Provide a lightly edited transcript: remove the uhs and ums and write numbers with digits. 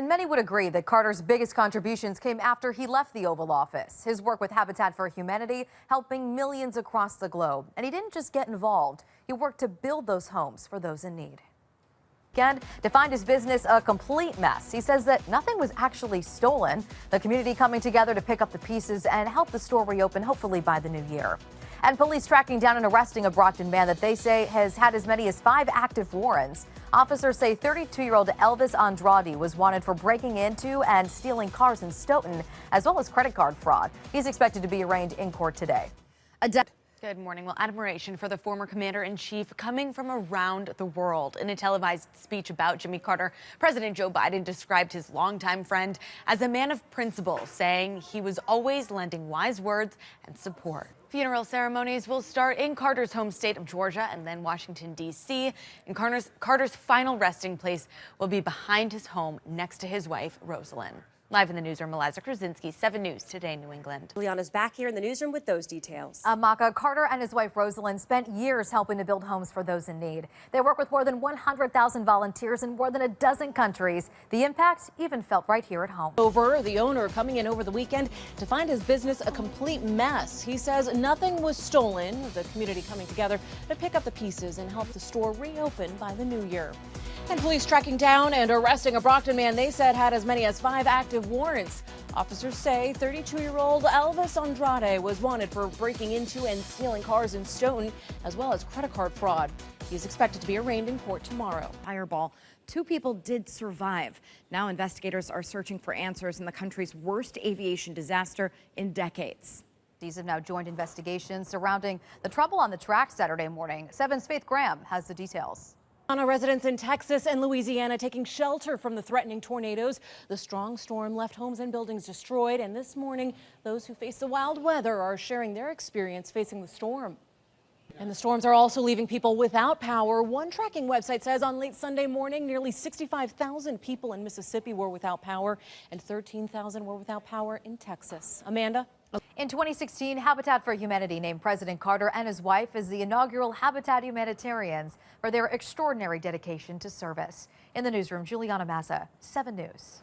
And many would agree that Carter's biggest contributions came after he left the Oval Office. His work with Habitat for Humanity helping millions across the globe. And he didn't just get involved, he worked to build those homes for those in need. Again, defined his business a complete mess. He says that nothing was actually stolen. The community coming together to pick up the pieces and help the store reopen, hopefully by the new year. And police tracking down and arresting a Brockton man that they say has had as many as 5 active warrants. Officers say 32-year-old Elvis Andrade was wanted for breaking into and stealing cars in Stoughton, as well as credit card fraud. He's expected to be arraigned in court today. Good morning. Well, admiration for the former commander-in-chief coming from around the world. In a televised speech about Jimmy Carter, President Joe Biden described his longtime friend as a man of principle, saying he was always lending wise words and support. Funeral ceremonies will start in Carter's home state of Georgia and then Washington, D.C. And Carter's final resting place will be behind his home next to his wife, Rosalind. Live in the newsroom, Eliza, Kruczynski, 7 News Today, New England. Juliana's back here in the newsroom with those details. Mazza, Carter and his wife Rosalind spent years helping to build homes for those in need. They work with more than 100,000 volunteers in more than a dozen countries. The impact even felt right here at home. The owner coming in over the weekend to find his business a complete mess. He says nothing was stolen. The community coming together to pick up the pieces and help the store reopen by the new year. And police tracking down and arresting a Brockton man they said had as many as 5 active warrants. Officers say 32-year-old Elvis Andrade was wanted for breaking into and stealing cars in Stoughton, as well as credit card fraud. He is expected to be arraigned in court tomorrow. Fireball. 2 people did survive. Now investigators are searching for answers in the country's worst aviation disaster in decades. These have now joined investigations surrounding the trouble on the track Saturday morning. 7's Faith Graham has the details. Residents in Texas and Louisiana taking shelter from the threatening tornadoes. The strong storm left homes and buildings destroyed, and this morning, those who face the wild weather are sharing their experience facing the storm. And the storms are also leaving people without power. One tracking website says on late Sunday morning, nearly 65,000 people in Mississippi were without power, and 13,000 were without power in Texas. Amanda? In 2016, Habitat for Humanity named President Carter and his wife as the inaugural Habitat Humanitarians for their extraordinary dedication to service. In the newsroom, Juliana, Mazza, 7 News.